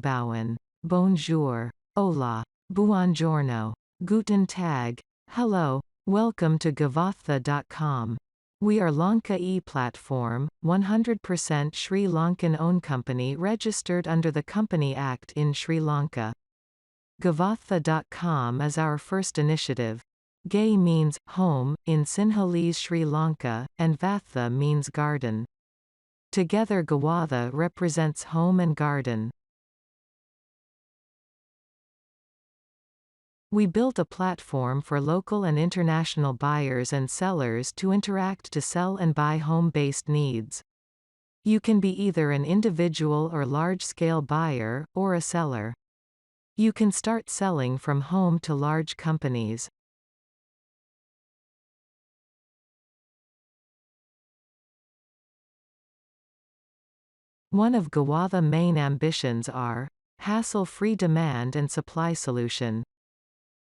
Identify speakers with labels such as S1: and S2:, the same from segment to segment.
S1: Willkommen, bonjour, hola, buongiorno, guten Tag, hello, welcome to Gewattha.com. We are Lanka e-platform, 100% Sri Lankan owned company registered under the Company Act in Sri Lanka. Gewattha.com is our first initiative. Ge means home in Sinhalese Sri Lanka, and Vatha means garden. Together Gewattha represents home and garden. We built a platform for local and international buyers and sellers to interact to sell and buy home-based needs. You can be either an individual or large-scale buyer, or a seller. You can start selling from home to large companies. One of Gewattha's main ambitions are hassle-free demand and supply solution,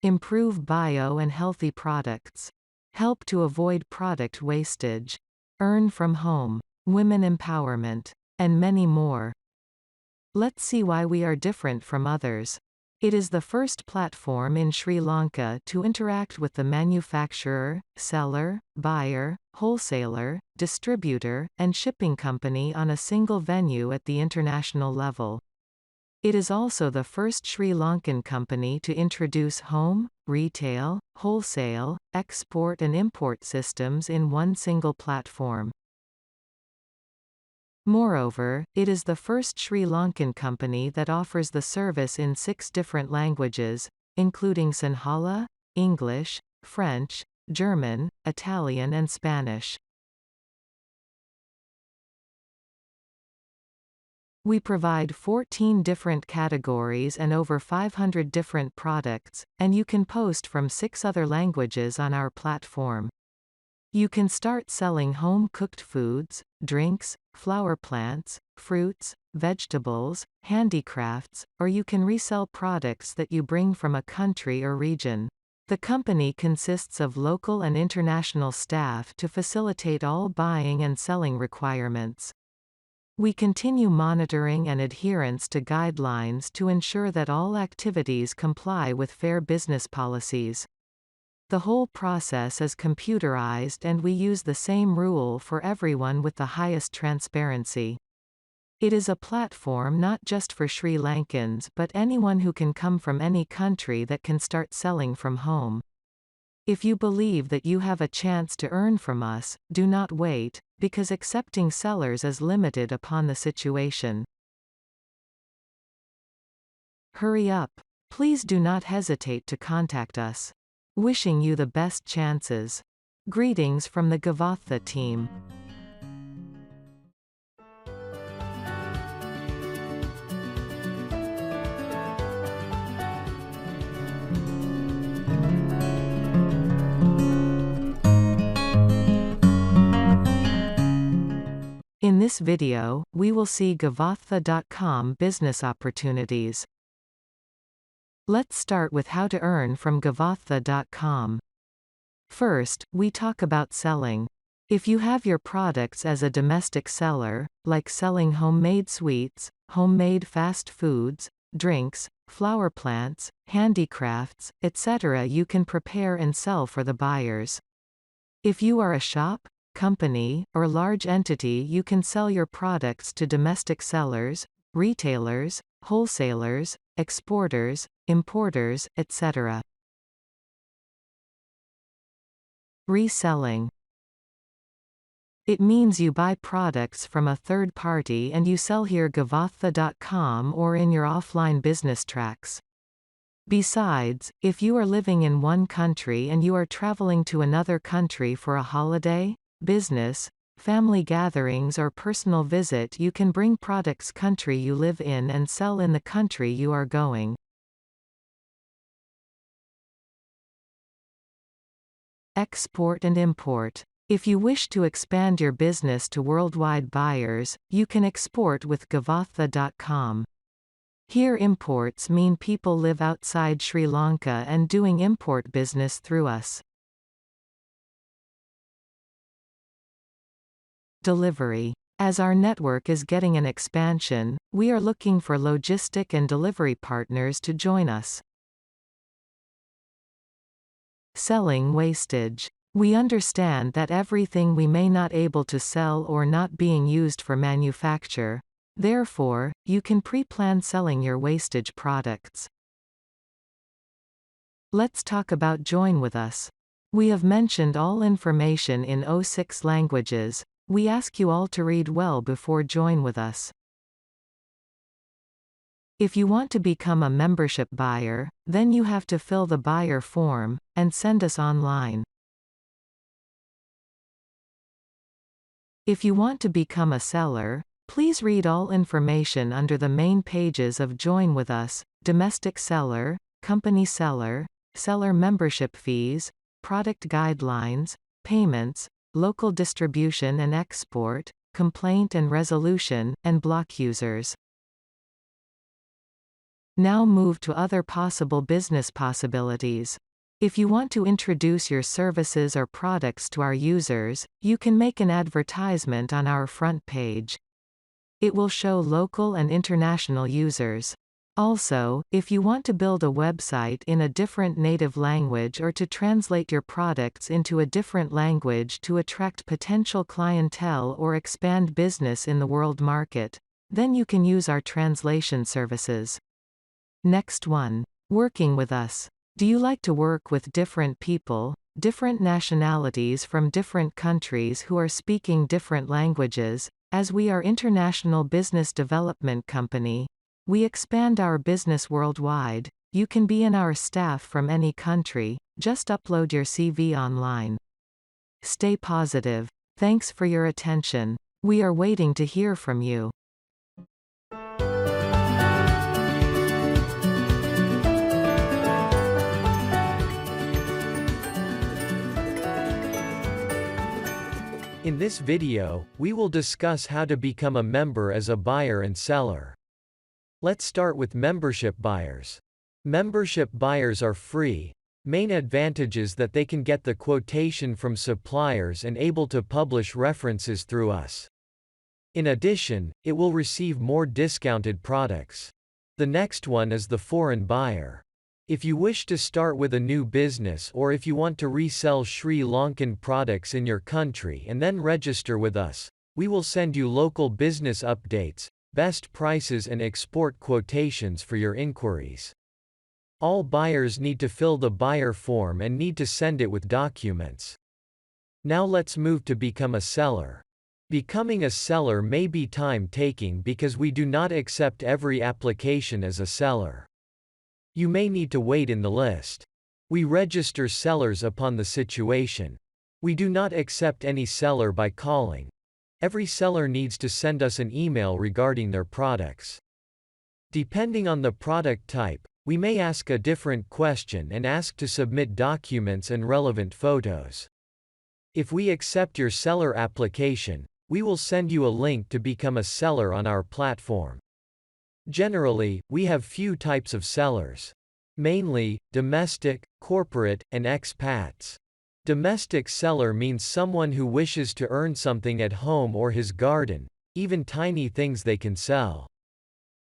S1: improve bio and healthy products, help to avoid product wastage, earn from home, women empowerment, and many more. Let's see why we are different from others. It is the first platform in Sri Lanka to interact with the manufacturer, seller, buyer, wholesaler, distributor, and shipping company on a single venue at the international level. It is also the first Sri Lankan company to introduce home, retail, wholesale, export and import systems in one single platform. Moreover, it is the first Sri Lankan company that offers the service in 6 different languages, including Sinhala, English, French, German, Italian and Spanish. We provide 14 different categories and over 500 different products, and you can post from 6 other languages on our platform. You can start selling home-cooked foods, drinks, flower plants, fruits, vegetables, handicrafts, or you can resell products that you bring from a country or region. The company consists of local and international staff to facilitate all buying and selling requirements. We continue monitoring and adherence to guidelines to ensure that all activities comply with fair business policies. The whole process is computerized and we use the same rule for everyone with the highest transparency. It is a platform not just for Sri Lankans but anyone who can come from any country that can start selling from home. If you believe that you have a chance to earn from us, do not wait, because accepting sellers is limited upon the situation. Hurry up. Please do not hesitate to contact us. Wishing you the best chances. Greetings from the Gewattha team. In this video, we will see Gewattha.com business opportunities. Let's start with how to earn from Gewattha.com. First, we talk about selling. If you have your products as a domestic seller, like selling homemade sweets, homemade fast foods, drinks, flower plants, handicrafts, etc., you can prepare and sell for the buyers. If you are a shop, company, or large entity, you can sell your products to domestic sellers, retailers, wholesalers, exporters, importers, etc. Reselling. It means you buy products from a third party and you sell here Gewattha.com or in your offline business tracks. Besides, if you are living in one country and you are traveling to another country for a holiday, business, family gatherings or personal visit, you can bring products country you live in and sell in the country you are going. Export and import. If you wish to expand your business to worldwide buyers, you can export with Gewattha.com. Here imports mean people live outside Sri Lanka and doing import business through us. Delivery. As our network is getting an expansion, we are looking for logistic and delivery partners to join us. Selling wastage. We understand that everything we may not able to sell or not being used for manufacture. Therefore, you can pre-plan selling your wastage products. Let's talk about join with us. We have mentioned all information in 06 languages. We ask you all to read well before join with us. If you want to become a membership buyer, then you have to fill the buyer form, and send us online. If you want to become a seller, please read all information under the main pages of Join with Us, domestic seller, company seller, seller membership fees, product guidelines, payments, local distribution and export, complaint and resolution, and block users. Now move to other possible business possibilities. If you want to introduce your services or products to our users, you can make an advertisement on our front page. It will show local and international users. Also, if you want to build a website in a different native language or to translate your products into a different language to attract potential clientele or expand business in the world market, then you can use our translation services. Next one. Working with us. Do you like to work with different people, different nationalities from different countries who are speaking different languages? As we are international business development company, we expand our business worldwide. You can be in our staff from any country, just upload your CV online. Stay positive. Thanks for your attention. We are waiting to hear from you.
S2: In this video, we will discuss how to become a member as a buyer and seller. Let's start with membership buyers. Membership buyers are free. Main advantage is that they can get the quotation from suppliers and able to publish references through us. In addition, it will receive more discounted products. The next one is the foreign buyer. If you wish to start with a new business or if you want to resell Sri Lankan products in your country and then register with us, we will send you local business updates, best prices and export quotations for your inquiries. All buyers need to fill the buyer form and need to send it with documents. Now let's move to become a seller. Becoming a seller may be time-taking because we do not accept every application as a seller. You may need to wait in the list. We register sellers upon the situation. We do not accept any seller by calling. Every seller needs to send us an email regarding their products. Depending on the product type, we may ask a different question and ask to submit documents and relevant photos. If we accept your seller application, we will send you a link to become a seller on our platform. Generally, we have few types of sellers. Mainly, domestic, corporate, and expats. Domestic seller means someone who wishes to earn something at home or his garden, even tiny things they can sell.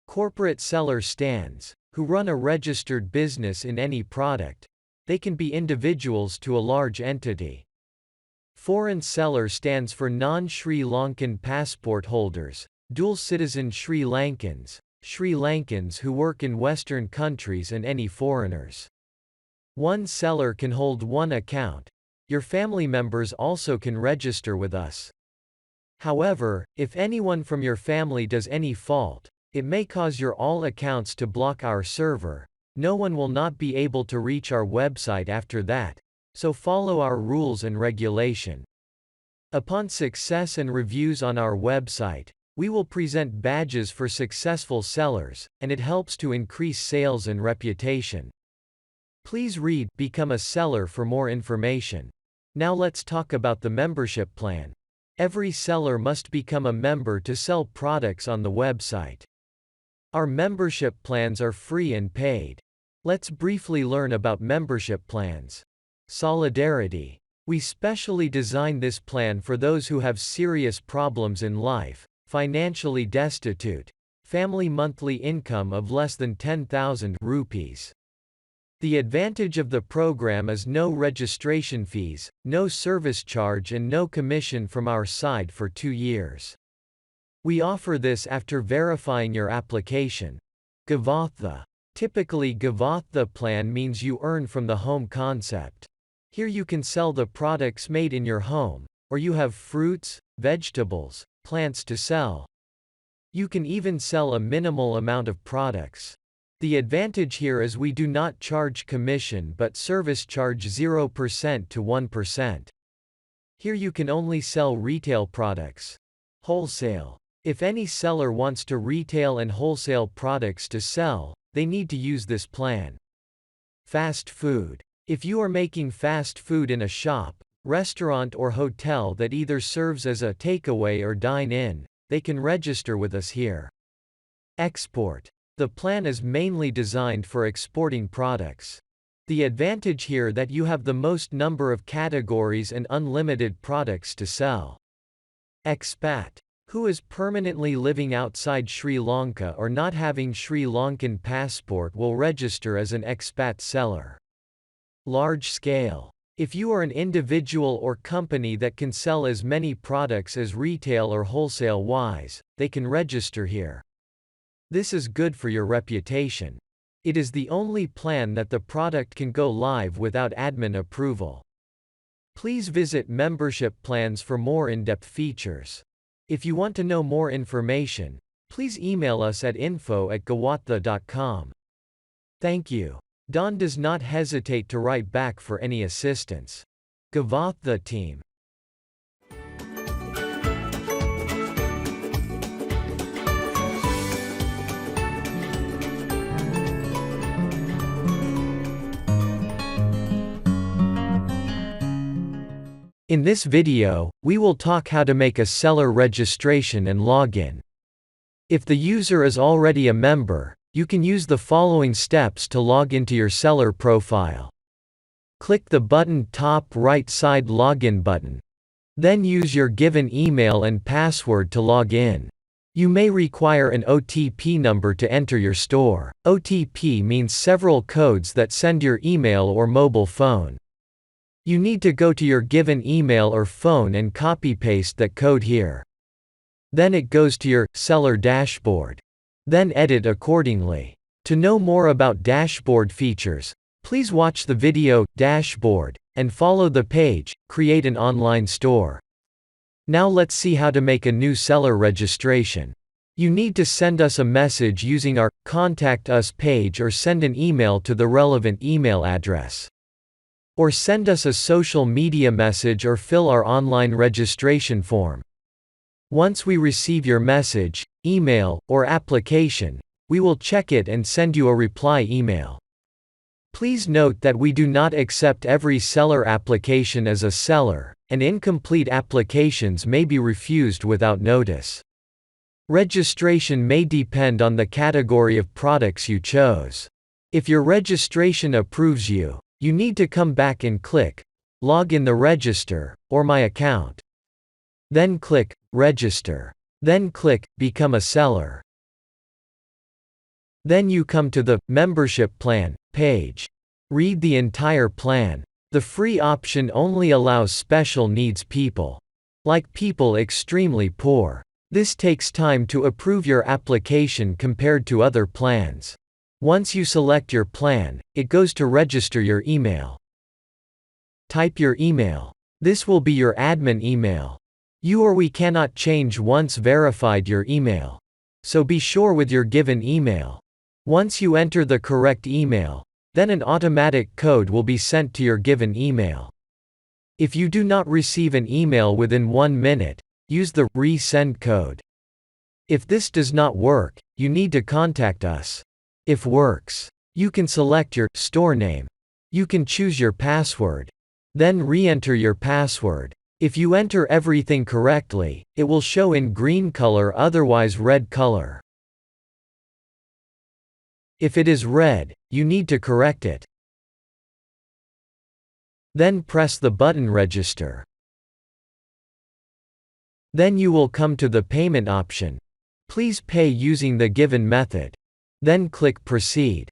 S2: Corporate seller stands, who run a registered business in any product. They can be individuals to a large entity. Foreign seller stands for non-Sri Lankan passport holders, dual citizen Sri Lankans who work in Western countries and any foreigners. One seller can hold one account. Your family members also can register with us. However, if anyone from your family does any fault, it may cause your all accounts to block our server. No one will not be able to reach our website after that, so follow our rules and regulation. Upon success and reviews on our website, we will present badges for successful sellers, and it helps to increase sales and reputation. Please read Become a Seller for more information. Now let's talk about the membership plan. Every seller must become a member to sell products on the website. Our membership plans are free and paid. Let's briefly learn about membership plans. Solidarity. We specially designed this plan for those who have serious problems in life, financially destitute, family monthly income of less than 10,000 rupees. The advantage of the program is no registration fees, no service charge and no commission from our side for 2 years. We offer this after verifying your application. Gewattha. Typically Gewattha plan means you earn from the home concept. Here you can sell the products made in your home, or you have fruits, vegetables, plants to sell. You can even sell a minimal amount of products. The advantage here is we do not charge commission but service charge 0% to 1%. Here you can only sell retail products. Wholesale. If any seller wants to retail and wholesale products to sell, they need to use this plan. Fast food. If you are making fast food in a shop, restaurant or hotel that either serves as a takeaway or dine-in, they can register with us here. Export. The plan is mainly designed for exporting products. The advantage here that you have the most number of categories and unlimited products to sell. Expat. Who is permanently living outside Sri Lanka or not having Sri Lankan passport will register as an expat seller. Large scale. If you are an individual or company that can sell as many products as retail or wholesale wise, they can register here. This is good for your reputation. It is the only plan that the product can go live without admin approval. Please visit membership plans for more in-depth features. If you want to know more information, please email us at info@gewattha.com. Thank you. Don does not hesitate to write back for any assistance. Gewattha team. In this video, we will talk how to make a seller registration and login. If the user is already a member, you can use the following steps to log into your seller profile. Click the button top right side login button. Then use your given email and password to log in. You may require an OTP number to enter your store. OTP means several codes that send your email or mobile phone. You need to go to your given email or phone and copy-paste that code here. Then it goes to your seller dashboard. Then edit accordingly. To know more about dashboard features, please watch the video Dashboard and follow the page Create an online store. Now let's see how to make a new seller registration. You need to send us a message using our Contact Us page or send an email to the relevant email address. Or send us a social media message or fill our online registration form. Once we receive your message, email, or application, we will check it and send you a reply email. Please note that we do not accept every seller application as a seller, and incomplete applications may be refused without notice. Registration may depend on the category of products you chose. If your registration approves you, you need to come back and click Log in the Register, or My Account. Then click Register. Then click Become a Seller. Then you come to the Membership Plan page. Read the entire plan. The free option only allows special needs people. Like people extremely poor. This takes time to approve your application compared to other plans. Once you select your plan, it goes to register your email. Type your email. This will be your admin email. You or we cannot change once verified your email. So be sure with your given email. Once you enter the correct email, then an automatic code will be sent to your given email. If you do not receive an email within 1 minute, use the resend code. If this does not work, you need to contact us. If works, you can select your store name. You can choose your password. Then re-enter your password. If you enter everything correctly, it will show in green color, otherwise red color. If it is red, you need to correct it. Then press the button Register. Then you will come to the payment option. Please pay using the given method. Then click Proceed.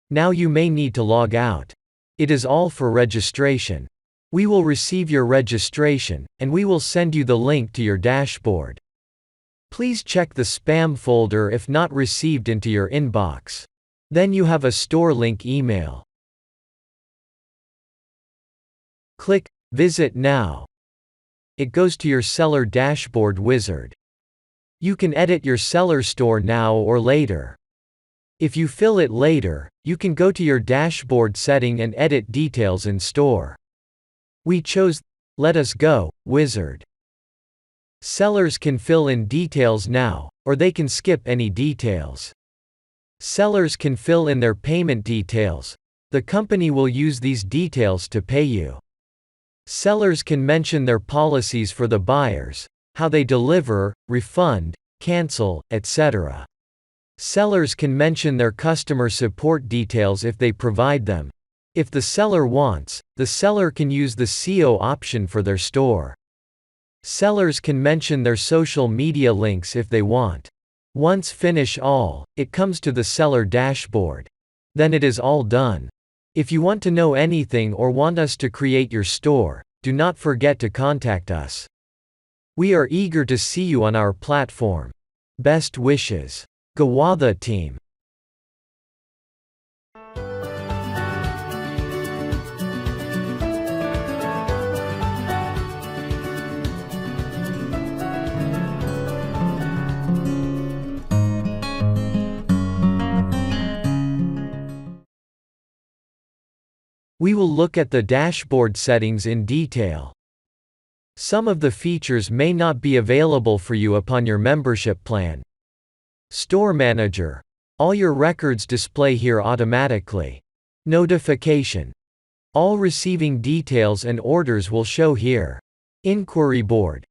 S2: Now you may need to log out. It is all for registration. We will receive your registration, and we will send you the link to your dashboard. Please check the spam folder if not received into your inbox. Then you have a store link email. Click Visit Now. It goes to your seller dashboard wizard. You can edit your seller store now or later. If you fill it later, you can go to your dashboard setting and edit details in store. We chose Let Us Go wizard. Sellers can fill in details now, or they can skip any details. Sellers can fill in their payment details. The company will use these details to pay you. Sellers can mention their policies for the buyers, how they deliver, refund, cancel, etc. Sellers can mention their customer support details if they provide them. If the seller wants, the seller can use the SEO option for their store. Sellers can mention their social media links if they want. Once finish all, it comes to the seller dashboard. Then it is all done. If you want to know anything or want us to create your store, do not forget to contact us. We are eager to see you on our platform. Best wishes. Gewattha team. We will look at the dashboard settings in detail. Some of the features may not be available for you upon your membership plan. Store Manager. All your records display here automatically. Notification. All receiving details and orders will show here. Inquiry Board.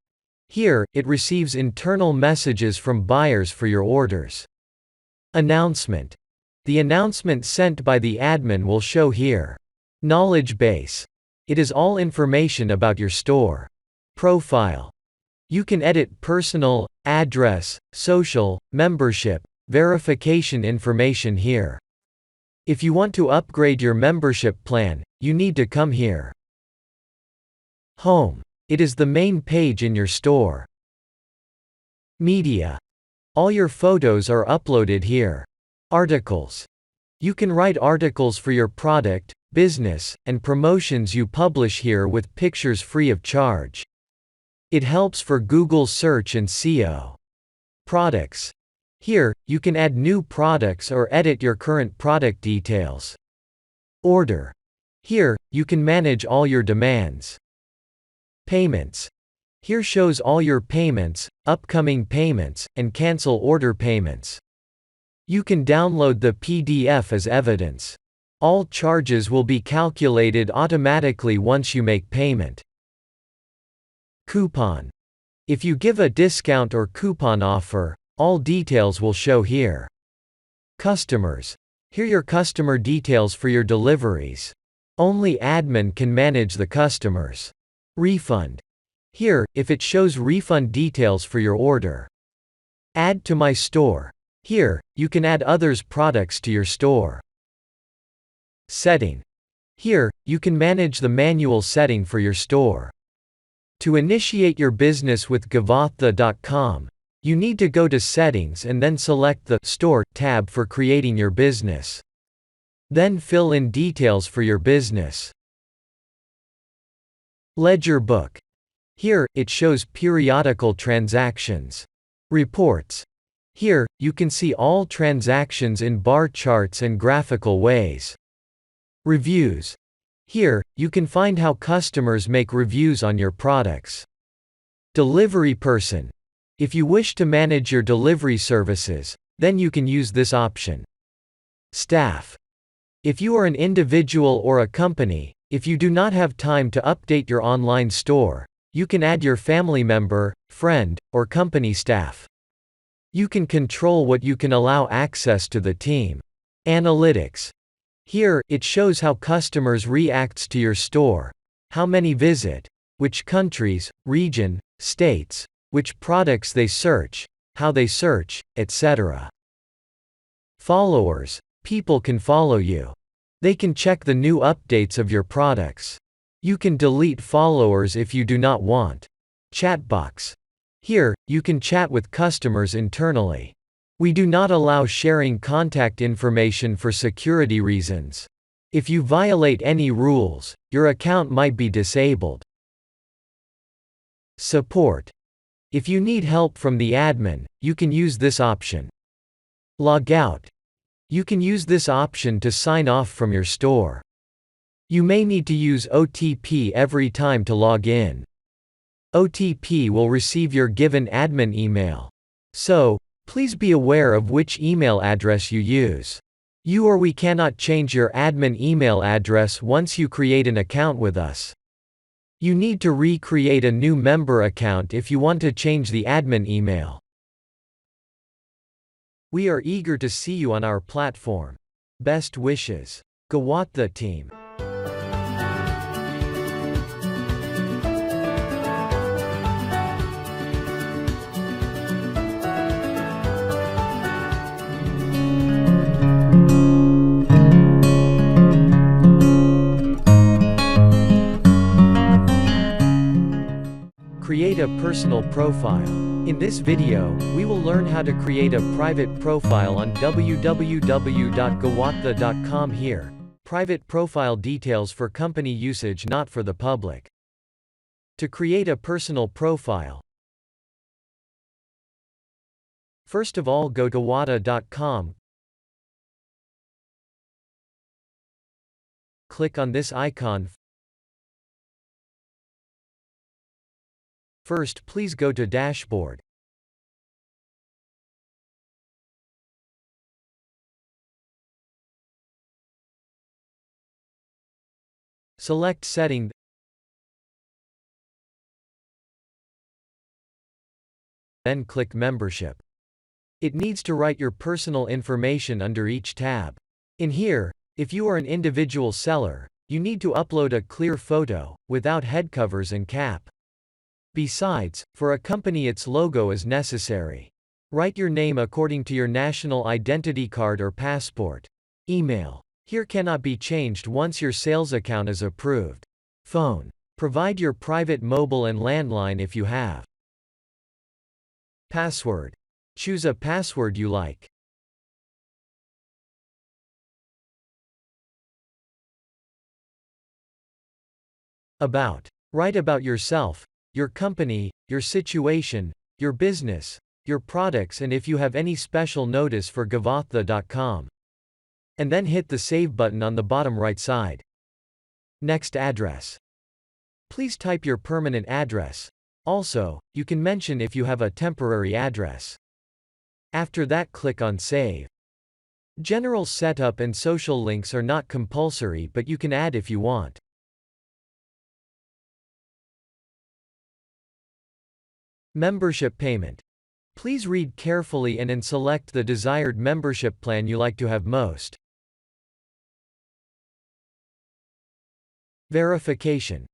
S2: Here, it receives internal messages from buyers for your orders. Announcement. The announcement sent by the admin will show here. Knowledge Base. It is all information about your store. Profile. You can edit personal, address, social, membership, verification information here. If you want to upgrade your membership plan, you need to come here. Home. It is the main page in your store. Media. All your photos are uploaded here. Articles. You can write articles for your product, business, and promotions you publish here with pictures free of charge. It helps for Google search and SEO. Products. Here, you can add new products or edit your current product details. Order. Here, you can manage all your demands. Payments. Here shows all your payments, upcoming payments, and cancel order payments. You can download the PDF as evidence. All charges will be calculated automatically once you make payment. Coupon. If you give a discount or coupon offer, all details will show here. Customers. Here your customer details for your deliveries. Only admin can manage the customers. Refund. Here, if it shows refund details for your order. Add to my store. Here, you can add others' products to your store. Setting. Here, you can manage the manual setting for your store. To initiate your business with Gewattha.com, you need to go to Settings and then select the Store tab for creating your business. Then fill in details for your business. Ledger Book. Here, it shows periodical transactions. Reports. Here, you can see all transactions in bar charts and graphical ways. Reviews. Here, you can find how customers make reviews on your products. Delivery person. If you wish to manage your delivery services, then you can use this option. Staff. If you are an individual or a company, if you do not have time to update your online store, you can add your family member, friend, or company staff. You can control what you can allow access to the team. Analytics. Here, it shows how customers reacts to your store, how many visit, which countries, region, states, which products they search, how they search, etc. Followers. People can follow you. They can check the new updates of your products. You can delete followers if you do not want. Chat box. Here, you can chat with customers internally. We do not allow sharing contact information for security reasons. If you violate any rules, your account might be disabled. Support. If you need help from the admin, you can use this option. Log out. You can use this option to sign off from your store. You may need to use OTP every time to log in. OTP will receive your given admin email. So, please be aware of which email address you use. You or we cannot change your admin email address once you create an account with us. You need to recreate a new member account if you want to change the admin email. We are eager to see you on our platform. Best wishes. Gewattha team. Create a personal profile. In this video, we will learn how to create a private profile on www.gewattha.com here. Private profile details for company usage, not for the public. To create a personal profile, first of all go to gewattha.com. Click on this icon. First, please go to Dashboard. Select Setting. Then click Membership. It needs to write your personal information under each tab. In here, if you are an individual seller, you need to upload a clear photo, without headcovers and cap. Besides, for a company its logo is necessary. Write your name according to your national identity card or passport. Email. Here cannot be changed once your sales account is approved. Phone. Provide your private mobile and landline if you have. Password. Choose a password you like. About. Write about yourself, your company, your situation, your business, your products, and if you have any special notice for Gewattha.com. And then hit the Save button on the bottom right side. Next, address. Please type your permanent address. Also, you can mention if you have a temporary address. After that, click on Save. General setup and social links are not compulsory, but you can add if you want. Membership payment. Please read carefully and select the desired membership plan you like to have most. Verification.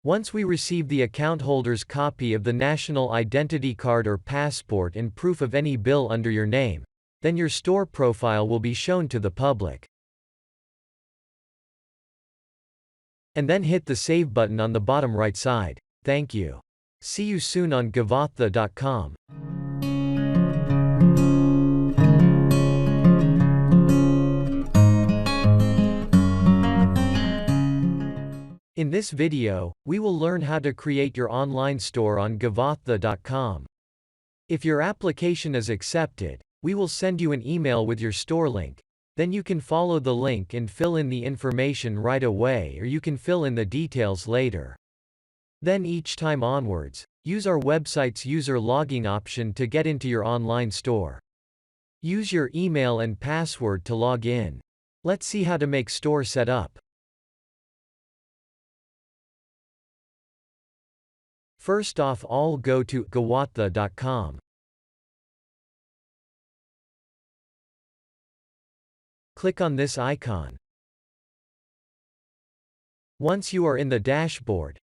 S2: Once we receive the account holder's copy of the national identity card or passport and proof of any bill under your name, then your store profile will be shown to the public. And then hit the Save button on the bottom right side. Thank you. See you soon on Gewattha.com. In this video, we will learn how to create your online store on Gewattha.com. If your application is accepted, we will send you an email with your store link. Then you can follow the link and fill in the information right away, or you can fill in the details later. Then each time onwards, use our website's user logging option to get into your online store. Use your email and password to log in. Let's see how to make store setup. First off, all go to Gewattha.com. Click on this icon. Once you are in the dashboard,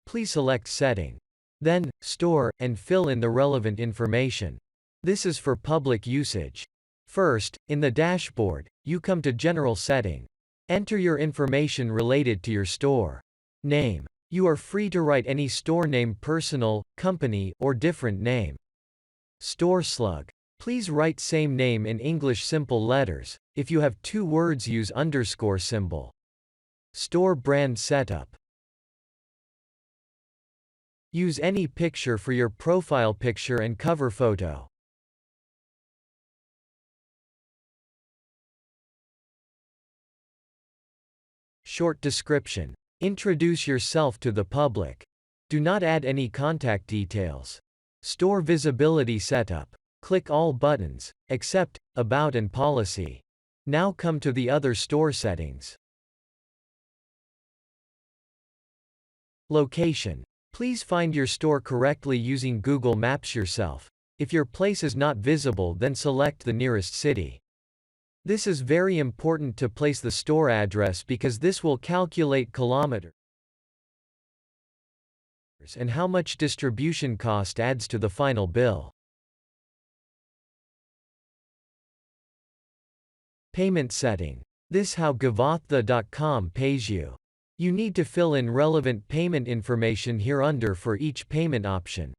S2: please select Setting. Then, Store, and fill in the relevant information. This is for public usage. First, in the dashboard, you come to General Setting. Enter your information related to your store name. You are free to write any store name, personal, company, or different name. Store slug. Please write same name in English simple letters. If you have 2 words, use underscore symbol. Store brand setup. Use any picture for your profile picture and cover photo. Short description. Introduce yourself to the public. Do not add any contact details. Store visibility setup. Click all buttons, except About and Policy. Now come to the other store settings. Location. Please find your store correctly using Google Maps yourself. If your place is not visible, then select the nearest city. This is very important to place the store address because this will calculate kilometers and how much distribution cost adds to the final bill. Payment setting. This how Gewattha.com pays you. You need to fill in relevant payment information hereunder for each payment option.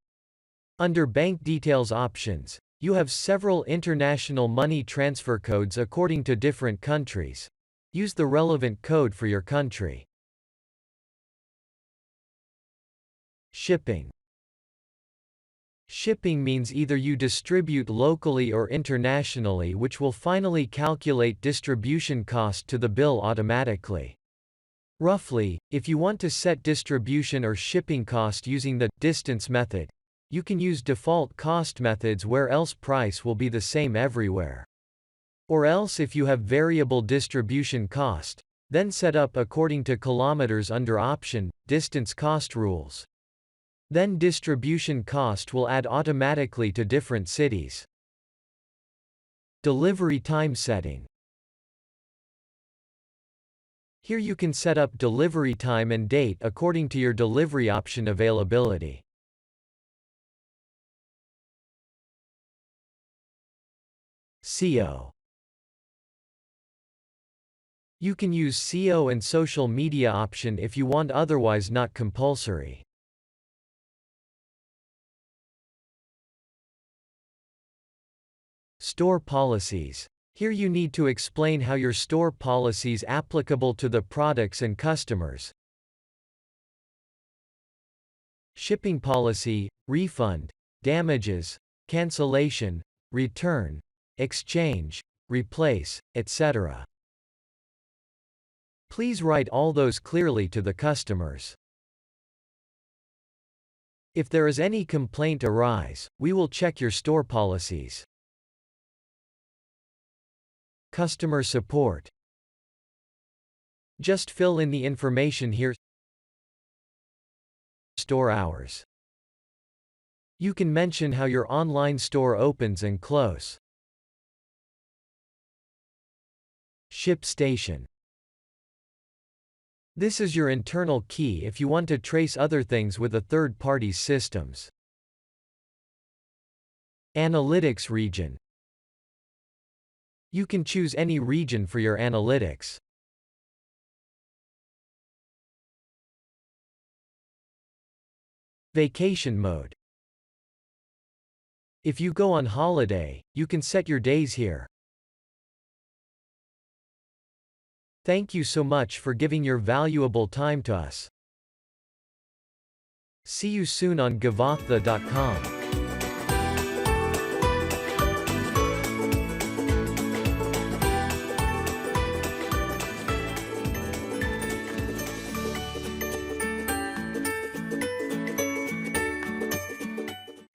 S2: Under Bank Details options, you have several international money transfer codes according to different countries. Use the relevant code for your country. Shipping. Shipping means either you distribute locally or internationally, which will finally calculate distribution cost to the bill automatically. Roughly, if you want to set distribution or shipping cost using the distance method, you can use default cost methods where else price will be the same everywhere. Or else if you have variable distribution cost, then set up according to kilometers under option, distance cost rules. Then distribution cost will add automatically to different cities. Delivery time setting. Here you can set up delivery time and date according to your delivery option availability. SEO. You can use SEO and social media option if you want, otherwise not compulsory. Store policies. Here you need to explain how your store policies applicable to the products and customers. Shipping policy, refund, damages, cancellation, return, exchange, replace, etc. Please write all those clearly to the customers. If there is any complaint arise, we will check your store policies. Customer support. Just fill in the information here. Store hours. You can mention how your online store opens and close. Ship station. This is your internal key if you want to trace other things with a third party's systems. Analytics region. You can choose any region for your analytics. Vacation mode. If you go on holiday, you can set your days here. Thank you so much for giving your valuable time to us. See you soon on Gewattha.com.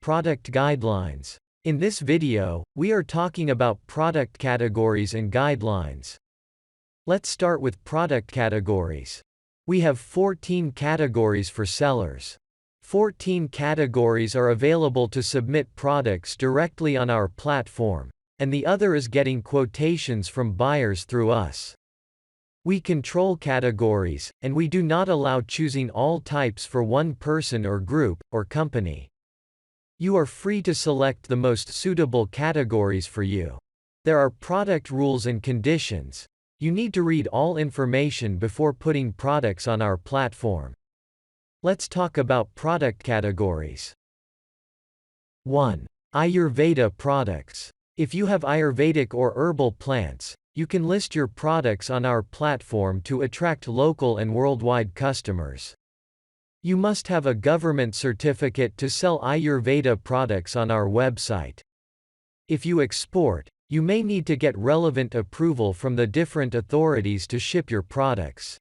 S2: Product guidelines. In this video, we are talking about product categories and guidelines. Let's start with product categories. We have 14 categories for sellers. 14 categories are available to submit products directly on our platform, and the other is getting quotations from buyers through us. We control categories, and we do not allow choosing all types for one person or group, or company. You are free to select the most suitable categories for you. There are product rules and conditions. You need to read all information before putting products on our platform. Let's talk about product categories. 1. Ayurveda products. If you have Ayurvedic or herbal plants, you can list your products on our platform to attract local and worldwide customers. You must have a government certificate to sell Ayurveda products on our website. If you export, you may need to get relevant approval from the different authorities to ship your products.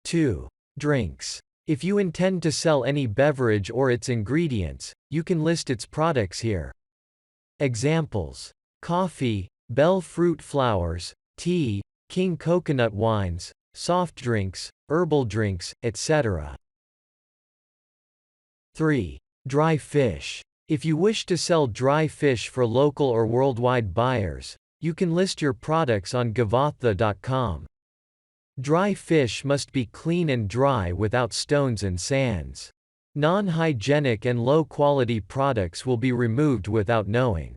S2: 2. Drinks. If you intend to sell any beverage or its ingredients, you can list its products here. Examples: coffee, bell fruit flowers, tea, king coconut wines, soft drinks, herbal drinks, etc. 3. Dry fish. If you wish to sell dry fish for local or worldwide buyers, you can list your products on Gewattha.com. Dry fish must be clean and dry without stones and sands. Non-hygienic and low-quality products will be removed without knowing.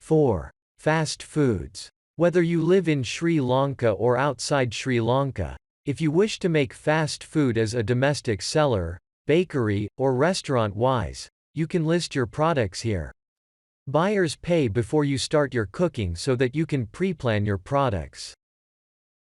S2: 4. Fast foods. Whether you live in Sri Lanka or outside Sri Lanka, if you wish to make fast food as a domestic seller, bakery, or restaurant-wise, you can list your products here. Buyers pay before you start your cooking so that you can pre-plan your products.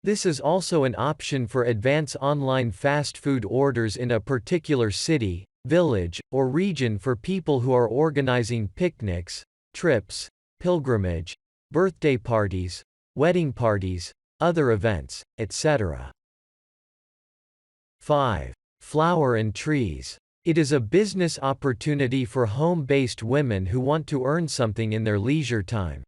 S2: This is also an option for advance online fast food orders in a particular city, village, or region for people who are organizing picnics, trips, pilgrimage, birthday parties, wedding parties, other events, etc. 5. Flower and trees. It is a business opportunity for home-based women who want to earn something in their leisure time.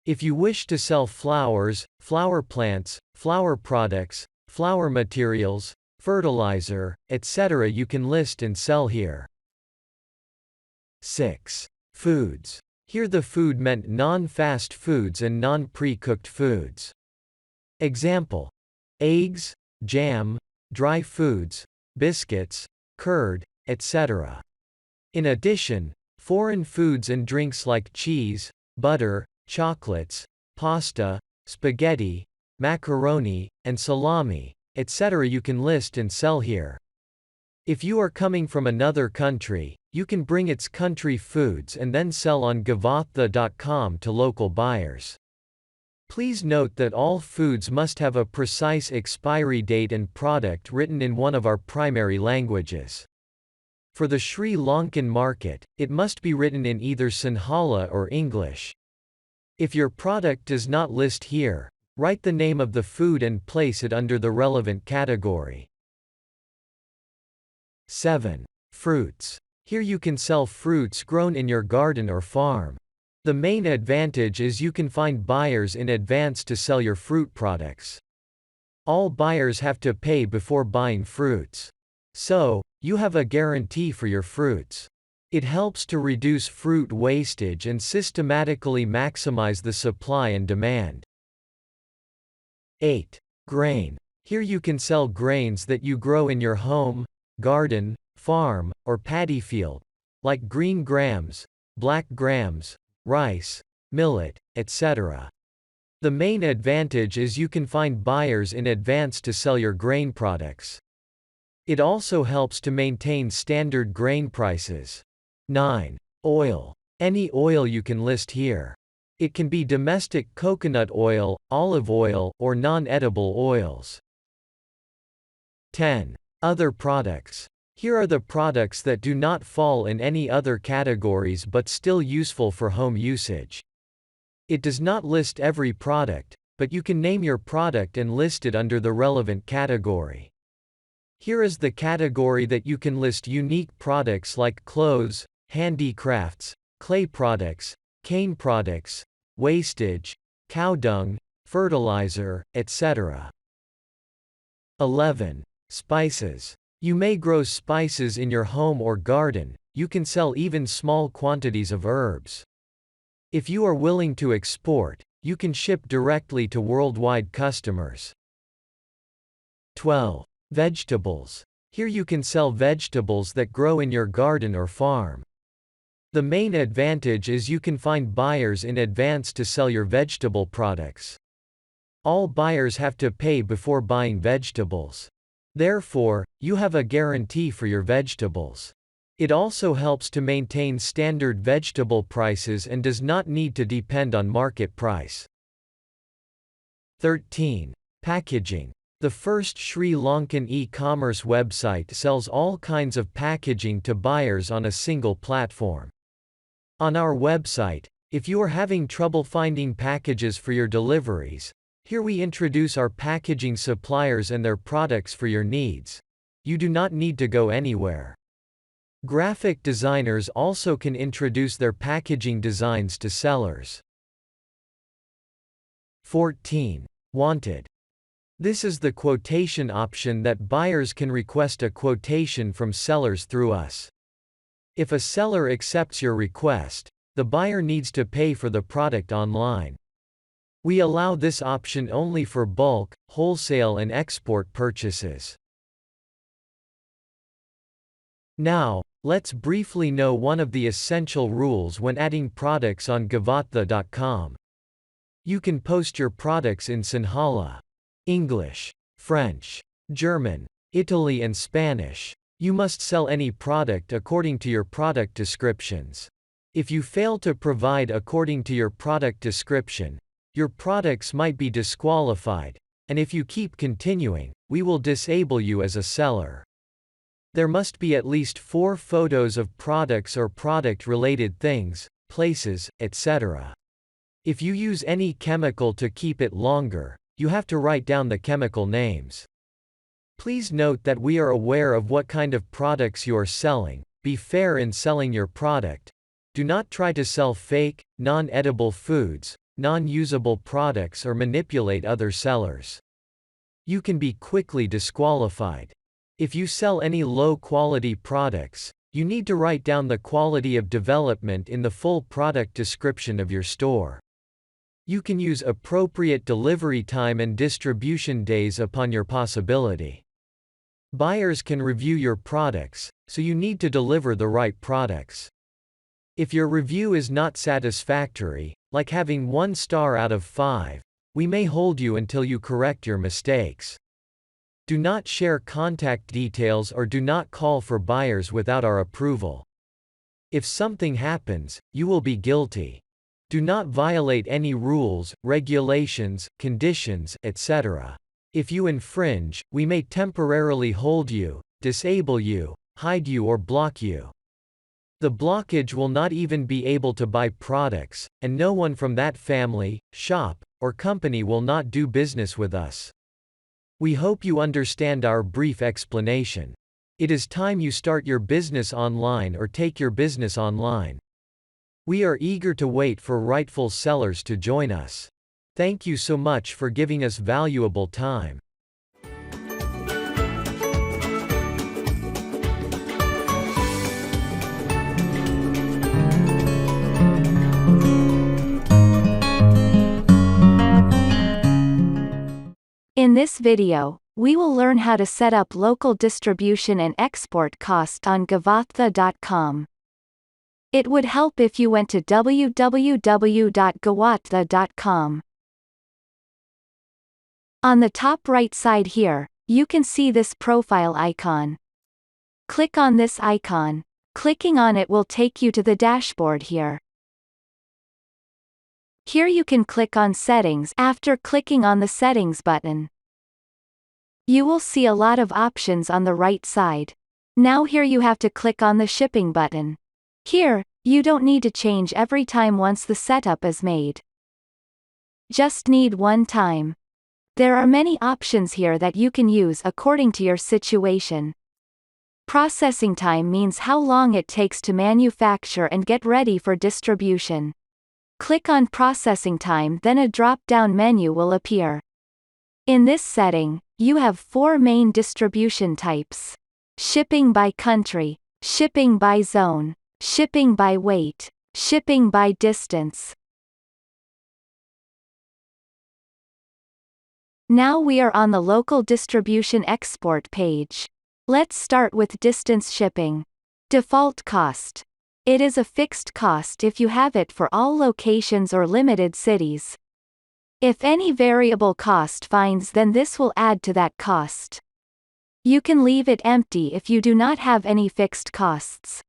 S2: If you wish to sell flowers, flower plants, flower products, flower materials, fertilizer, etc., you can list and sell here. 6. Foods. Here the food meant non-fast foods and non-pre-cooked foods. Example: eggs, jam, dry foods, biscuits, curd, etc. In addition, foreign foods and drinks like cheese, butter, chocolates, pasta, spaghetti, macaroni, and salami, etc. you can list and sell here. If you are coming from another country, you can bring its country foods and then sell on Gewattha.com to local buyers. Please note that all foods must have a precise expiry date and product written in one of our primary languages. For the Sri Lankan market, it must be written in either Sinhala or English. If your product does not list here, write the name of the food and place it under the relevant category. 7. Fruits. Here you can sell fruits grown in your garden or farm. The main advantage is you can find buyers in advance to sell your fruit products. All buyers have to pay before buying fruits. So, you have a guarantee for your fruits. It helps to reduce fruit wastage and systematically maximize the supply and demand. 8. Grain. Here you can sell grains that you grow in your home, garden, farm, or paddy field, like green grams, black grams, rice, millet, etc. The main advantage is you can find buyers in advance to sell your grain products. It also helps to maintain standard grain prices. 9. Oil. Any oil you can list here. It can be domestic coconut oil, olive oil, or non-edible oils. 10. Other products. Here are the products that do not fall in any other categories but still useful for home usage. It does not list every product, but you can name your product and list it under the relevant category. Here is the category that you can list unique products like clothes, handicrafts, clay products, cane products, wastage, cow dung, fertilizer, etc. 11. Spices. You may grow spices in your home or garden. You can sell even small quantities of herbs. If you are willing to export, you can ship directly to worldwide customers. 12. Vegetables. Here you can sell vegetables that grow in your garden or farm. The main advantage is you can find buyers in advance to sell your vegetable products. All buyers have to pay before buying vegetables. Therefore, you have a guarantee for your vegetables. It also helps to maintain standard vegetable prices and does not need to depend on market price. 13. Packaging. The first Sri Lankan e-commerce website sells all kinds of packaging to buyers on a single platform. On our website, if you are having trouble finding packages for your deliveries, here we introduce our packaging suppliers and their products for your needs. You do not need to go anywhere. Graphic designers also can introduce their packaging designs to sellers. 14. Wanted. This is the quotation option that buyers can request a quotation from sellers through us. If a seller accepts your request, the buyer needs to pay for the product online. We allow this option only for bulk, wholesale and export purchases. Now, let's briefly know one of the essential rules when adding products on Gewattha.com. You can post your products in Sinhala, English, French, German, Italy and Spanish. You must sell any product according to your product descriptions. If you fail to provide according to your product description, your products might be disqualified, and if you keep continuing, we will disable you as a seller. There must be at least 4 photos of products or product-related things, places, etc. If you use any chemical to keep it longer, you have to write down the chemical names. Please note that we are aware of what kind of products you are selling. Be fair in selling your product. Do not try to sell fake, non-edible foods, non-usable products or manipulate other sellers. You can be quickly disqualified. If you sell any low-quality products, you need to write down the quality of development in the full product description of your store. You can use appropriate delivery time and distribution days upon your possibility. Buyers can review your products, so you need to deliver the right products. If your review is not satisfactory, like having 1 star out of 5, we may hold you until you correct your mistakes. Do not share contact details or do not call for buyers without our approval. If something happens, you will be guilty. Do not violate any rules, regulations, conditions, etc. If you infringe, we may temporarily hold you, disable you, hide you or block you. The blockage will not even be able to buy products, and no one from that family, shop, or company will not do business with us. We hope you understand our brief explanation. It is time you start your business online or take your business online. We are eager to wait for rightful sellers to join us. Thank you so much for giving us valuable time.
S3: In this video, we will learn how to set up local distribution and export cost on Gewattha.com. It would help if you went to www.gewattha.com. On the top right side here, you can see this profile icon. Click on this icon. Clicking on it will take you to the dashboard here. Here you can click on Settings after clicking on the Settings button. You will see a lot of options on the right side. Now here you have to click on the Shipping button. Here, you don't need to change every time once the setup is made. Just need one time. There are many options here that you can use according to your situation. Processing time means how long it takes to manufacture and get ready for distribution. Click on Processing time, then a drop-down menu will appear. In this setting, you have 4 main distribution types: shipping by country, shipping by zone, shipping by weight, shipping by distance. Now we are on the local distribution export page. Let's start with distance shipping. Default cost. It is a fixed cost if you have it for all locations or limited cities. If any variable cost finds, then this will add to that cost. You can leave it empty if you do not have any fixed costs.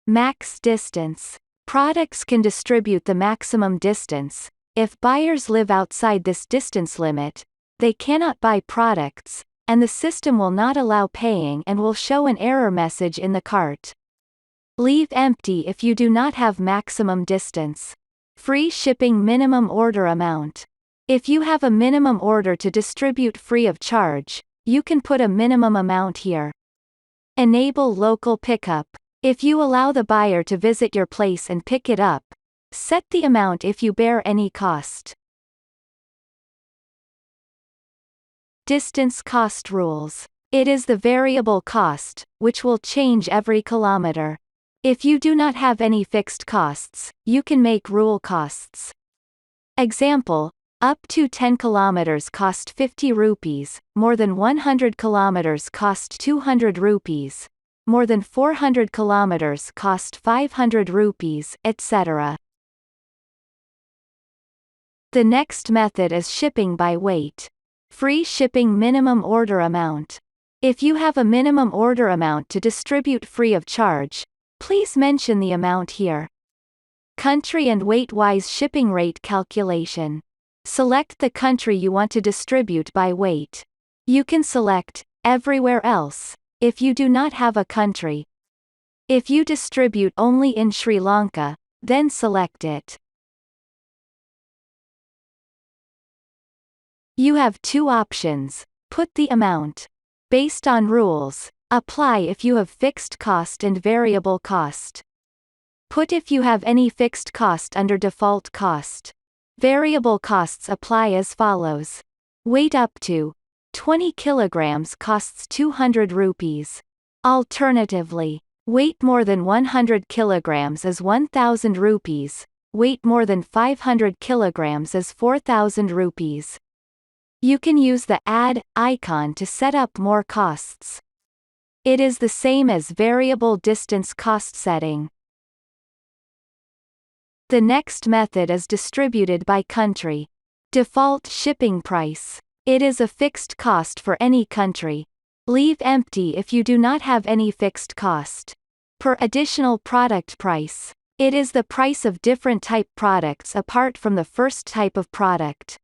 S3: Max distance. Products can distribute the maximum distance. If buyers live outside this distance limit, they cannot buy products, and the system will not allow paying and will show an error message in the cart. Leave empty if you do not have maximum distance. Free shipping minimum order amount. If you have a minimum order to distribute free of charge, you can put a minimum amount here. Enable local pickup. If you allow the buyer to visit your place and pick it up, set the amount if you bear any cost. Distance cost rules. It is the variable cost, which will change every kilometer. If you do not have any fixed costs, you can make rule costs. Example, up to 10 kilometers cost 50 rupees, more than 100 kilometers cost 200 rupees, more than 400 kilometers cost 500 rupees, etc. The next method is shipping by weight. Free shipping minimum order amount. If you have a minimum order amount to distribute free of charge, please mention the amount here. Country and weight-wise shipping rate calculation. Select the country you want to distribute by weight. You can select everywhere else if you do not have a country. If you distribute only in Sri Lanka, then select it. You have two options. Put the amount. Based on rules. Apply if you have fixed cost and variable cost. Put if you have any fixed cost under default cost. Variable costs apply as follows. Weight up to 20 kilograms costs 200 rupees. Alternatively, weight more than 100 kilograms is 1000 rupees. Weight more than 500 kilograms is 4000 rupees. You can use the add icon to set up more costs. It is the same as variable distance cost setting. The next method is distributed by country. Default shipping price. It is a fixed cost for any country. Leave empty if you do not have any fixed cost. Per additional product price. It is the price of different type products apart from the first type of product.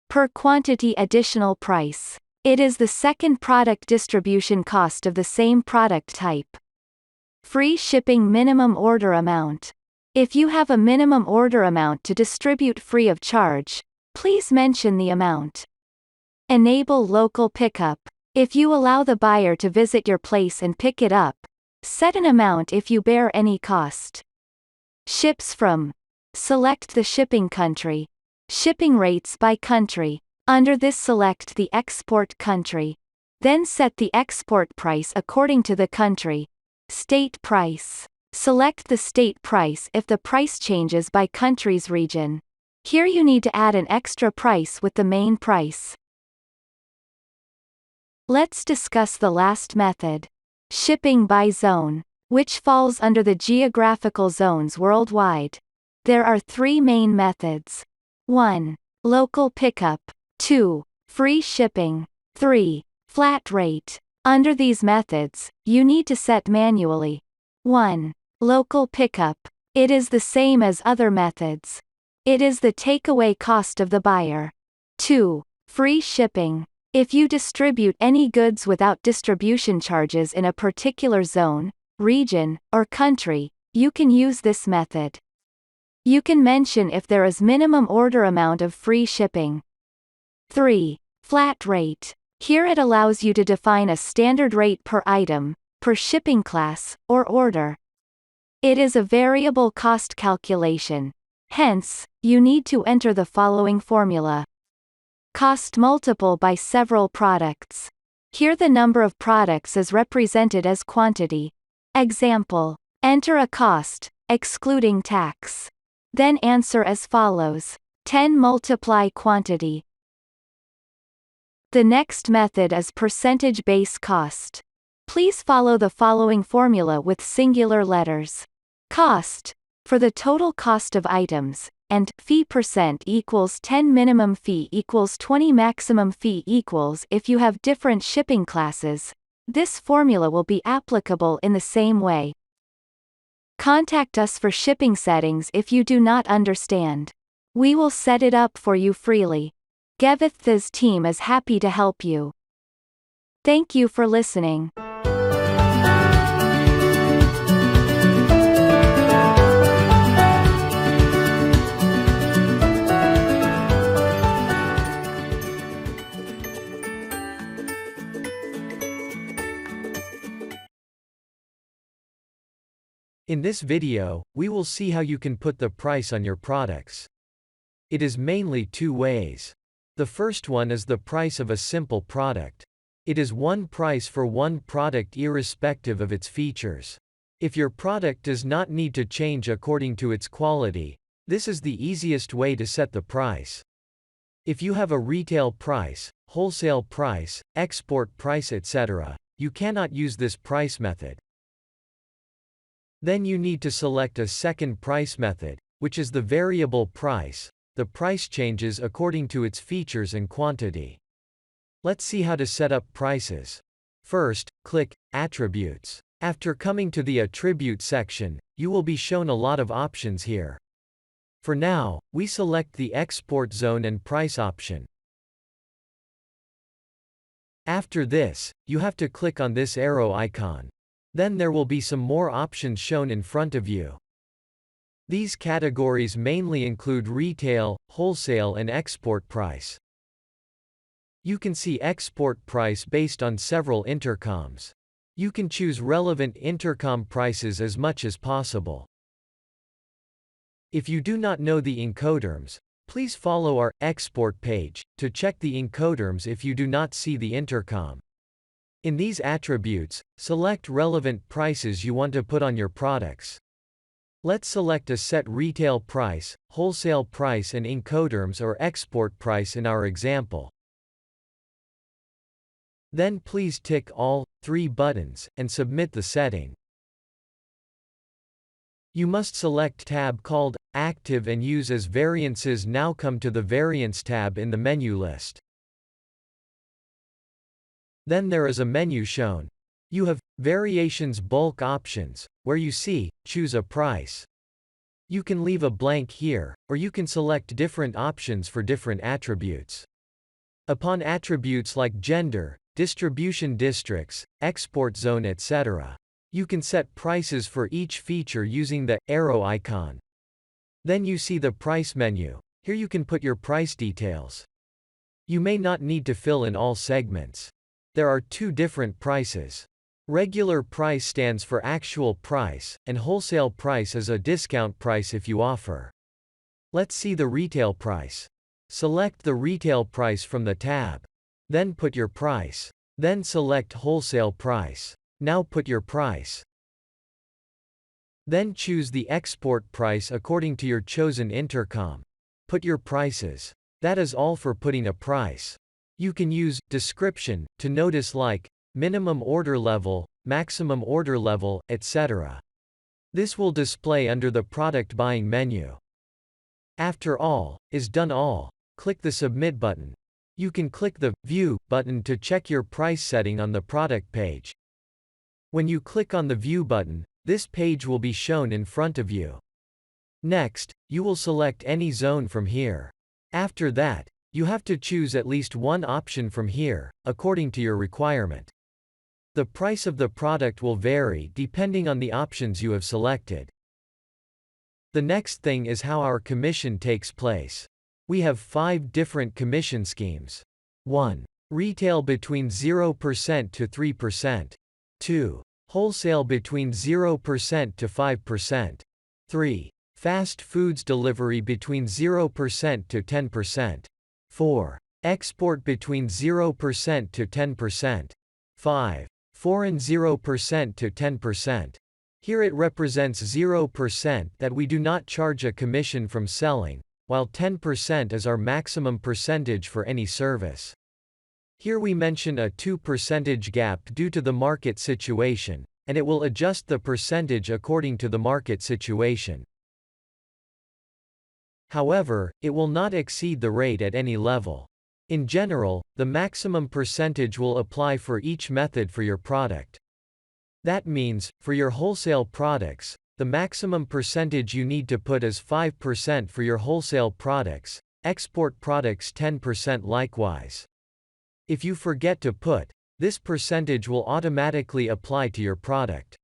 S3: Per quantity additional price. It is the second product distribution cost of the same product type. Free shipping minimum order amount. If you have a minimum order amount to distribute free of charge, please mention the amount. Enable local pickup. If you allow the buyer to visit your place and pick it up, set an amount if you bear any cost. Ships from. Select the shipping country. Shipping rates by country. Under this select the export country. Then set the export price according to the country. State price. Select the state price if the price changes by country's region. Here you need to add an extra price with the main price. Let's discuss the last method. Shipping by zone, which falls under the geographical zones worldwide. There are three main methods. 1. Local pickup. 2. Free shipping. 3. Flat rate. Under these methods, you need to set manually. 1. Local pickup. It is the same as other methods. It is the takeaway cost of the buyer. 2. Free shipping. If you distribute any goods without distribution charges in a particular zone, region, or country, you can use this method. You can mention if there is minimum order amount of free shipping. 3. Flat rate. Here it allows you to define a standard rate per item, per shipping class, or order. It is a variable cost calculation. Hence, you need to enter the following formula. Cost multiple by several products. Here the number of products is represented as quantity. Example. Enter a cost, excluding tax. Then answer as follows. 10 multiply quantity. The next method is percentage-base cost. Please follow the following formula with singular letters. Cost, for the total cost of items, and fee percent equals 10 minimum fee equals 20 maximum fee equals if you have different shipping classes. This formula will be applicable in the same way. Contact us for shipping settings if you do not understand. We will set it up for you freely. Gewattha's team is happy to help you. Thank you for listening.
S2: In this video, we will see how you can put the price on your products. It is mainly two ways. The first one is the price of a simple product. It is one price for one product irrespective of its features. If your product does not need to change according to its quality, this is the easiest way to set the price. If you have a retail price, wholesale price, export price, etc., you cannot use this price method. Then you need to select a second price method, which is the variable price. The price changes according to its features and quantity. Let's see how to set up prices. First, click Attributes. After coming to the Attribute section, you will be shown a lot of options here. For now, we select the Export Zone and Price option. After this, you have to click on this arrow icon. Then there will be some more options shown in front of you. These categories mainly include retail, wholesale and export price. You can see export price based on several intercoms. You can choose relevant intercom prices as much as possible. If you do not know the Incoterms, please follow our export page to check the Incoterms if you do not see the intercom. In these attributes, select relevant prices you want to put on your products. Let's select a set retail price, wholesale price and Incoterms or export price in our example. Then please tick all 3 buttons and submit the setting. You must select tab called Active and use as variances. Now come to the Variance tab in the menu list. Then there is a menu shown. You have Variations Bulk Options, where you see, choose a price. You can leave a blank here, or you can select different options for different attributes. Upon attributes like gender, distribution districts, export zone, etc., you can set prices for each feature using the arrow icon. Then you see the price menu. Here you can put your price details. You may not need to fill in all segments. There are 2 different prices. Regular price stands for actual price, and wholesale price is a discount price if you offer. Let's see the retail price. Select the retail price from the tab. Then put your price. Then select wholesale price. Now put your price. Then choose the export price according to your chosen intercom. Put your prices. That is all for putting a price. You can use description to notice like minimum order level, maximum order level, etc. This will display under the product buying menu. After all is done, click the Submit button. You can click the View button to check your price setting on the product page. When you click on the View button, this page will be shown in front of you. Next, you will select any zone from here. After that, you have to choose at least one option from here, according to your requirement. The price of the product will vary depending on the options you have selected. The next thing is how our commission takes place. We have 5 different commission schemes. 1. Retail between 0% to 3%. 2. Wholesale between 0% to 5%. 3. Fast foods delivery between 0% to 10%. 4. Export between 0% to 10%. 5. Foreign 0% to 10%. Here it represents 0% that we do not charge a commission from selling, while 10% is our maximum percentage for any service. Here we mention a 2% gap due to the market situation, and it will adjust the percentage according to the market situation. However, it will not exceed the rate at any level. In general, the maximum percentage will apply for each method for your product. That means, for your wholesale products, the maximum percentage you need to put is 5% for your wholesale products, export products 10% likewise. If you forget to put, this percentage will automatically apply to your product.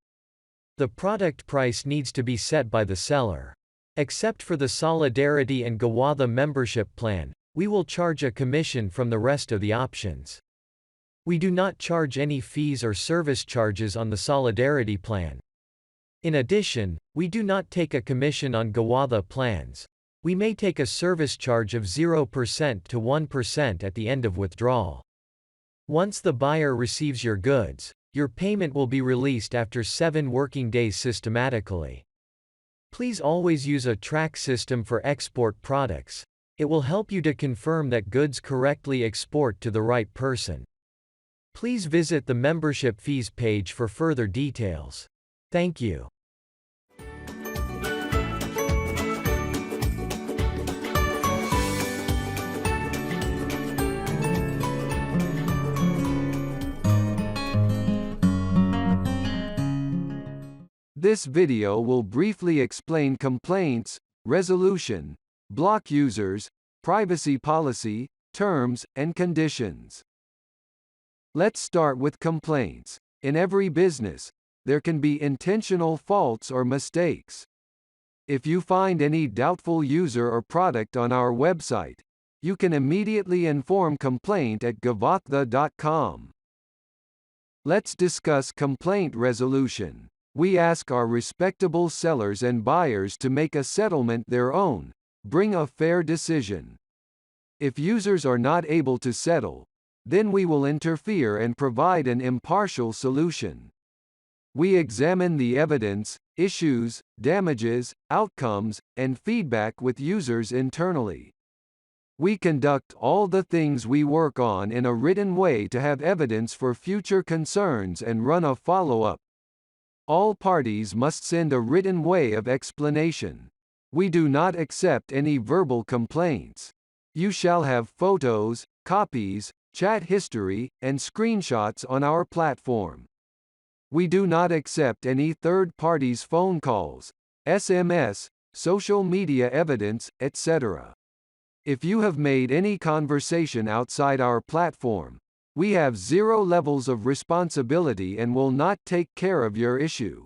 S2: The product price needs to be set by the seller. Except for the Solidarity and Gewattha membership plan, we will charge a commission from the rest of the options. We do not charge any fees or service charges on the Solidarity plan. In addition, we do not take a commission on Gewattha plans. We may take a service charge of 0% to 1% at the end of withdrawal. Once the buyer receives your goods, your payment will be released after 7 working days systematically. Please always use a track system for export products. It will help you to confirm that goods correctly export to the right person. Please visit the membership fees page for further details. Thank you.
S4: This video will briefly explain complaints, resolution, block users, privacy policy, terms, and conditions. Let's start with complaints. In every business, there can be intentional faults or mistakes. If you find any doubtful user or product on our website, you can immediately inform complaint at gewattha.com. Let's discuss complaint resolution. We ask our respectable sellers and buyers to make a settlement their own, bring a fair decision. If users are not able to settle, then we will interfere and provide an impartial solution. We examine the evidence, issues, damages, outcomes, and feedback with users internally. We conduct all the things we work on in a written way to have evidence for future concerns and run a follow-up. All parties must send a written way of explanation. We do not accept any verbal complaints. You shall have photos, copies, chat history, and screenshots on our platform. We do not accept any third parties' phone calls, SMS, social media evidence, etc. If you have made any conversation outside our platform, we have 0 levels of responsibility and will not take care of your issue.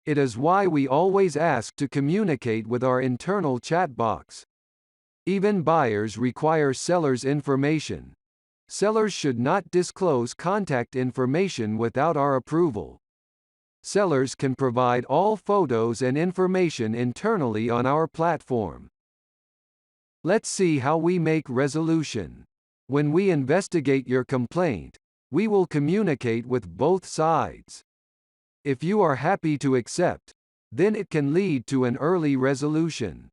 S4: It is why we always ask to communicate with our internal chat box. Even buyers require sellers' information. Sellers should not disclose contact information without our approval. Sellers can provide all photos and information internally on our platform. Let's see how we make resolution. When we investigate your complaint, we will communicate with both sides. If you are happy to accept, then it can lead to an early resolution.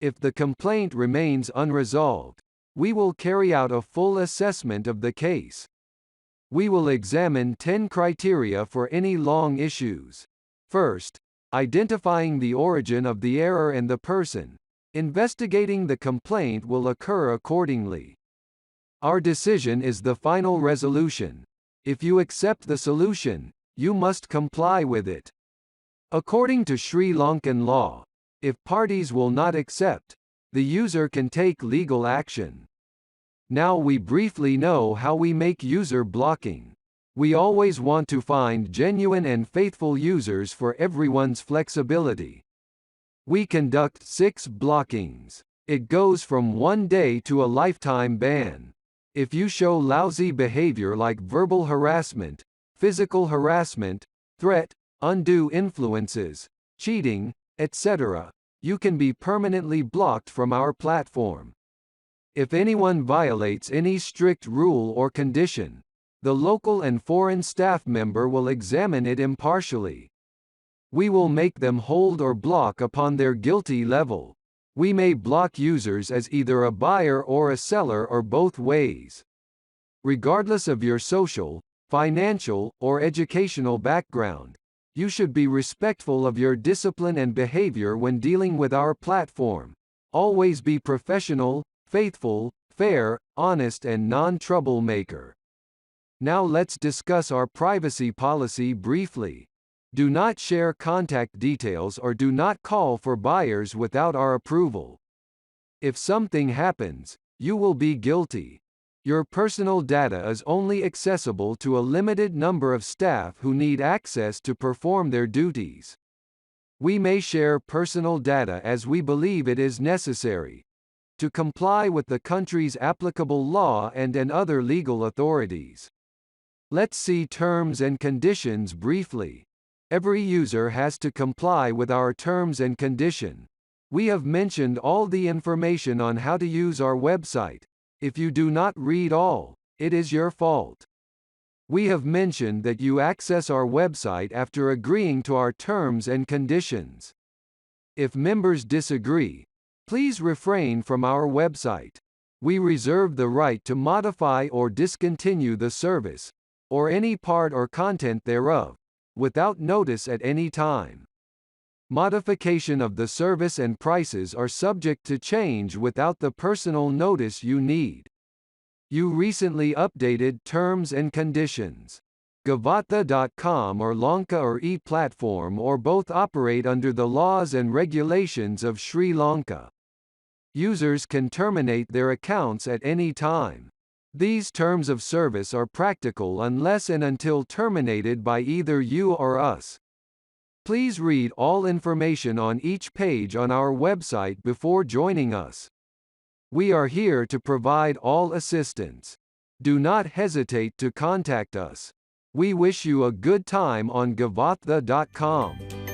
S4: If the complaint remains unresolved, we will carry out a full assessment of the case. We will examine 10 criteria for any long issues. First, identifying the origin of the error and the person. Investigating the complaint will occur accordingly. Our decision is the final resolution. If you accept the solution, you must comply with it. According to Sri Lankan law, if parties will not accept, the user can take legal action. Now we briefly know how we make user blocking. We always want to find genuine and faithful users for everyone's flexibility. We conduct 6 blockings. It goes from 1 day to a lifetime ban. If you show lousy behavior like verbal harassment, physical harassment, threat, undue influences, cheating, etc., you can be permanently blocked from our platform. If anyone violates any strict rule or condition, the local and foreign staff member will examine it impartially. We will make them hold or block upon their guilty level. We may block users as either a buyer or a seller or both ways. Regardless of your social, financial, or educational background, you should be respectful of your discipline and behavior when dealing with our platform. Always be professional, faithful, fair, honest, and non-troublemaker. Now let's discuss our privacy policy briefly. Do not share contact details or do not call for buyers without our approval. If something happens, you will be guilty. Your personal data is only accessible to a limited number of staff who need access to perform their duties. We may share personal data as we believe it is necessary to comply with the country's applicable law and other legal authorities. Let's see terms and conditions briefly. Every user has to comply with our terms and condition. We have mentioned all the information on how to use our website. If you do not read all, it is your fault. We have mentioned that you access our website after agreeing to our terms and conditions. If members disagree, please refrain from our website. We reserve the right to modify or discontinue the service, or any part or content thereof, without notice at any time. Modification of the service and prices are subject to change without the personal notice you need. You recently updated terms and conditions. Gewattha.com or Lanka or e-platform or both operate under the laws and regulations of Sri Lanka. Users can terminate their accounts at any time. These terms of service are practical unless and until terminated by either you or us. Please read all information on each page on our website before joining us. We are here to provide all assistance. Do not hesitate to contact us. We wish you a good time on Gewattha.com.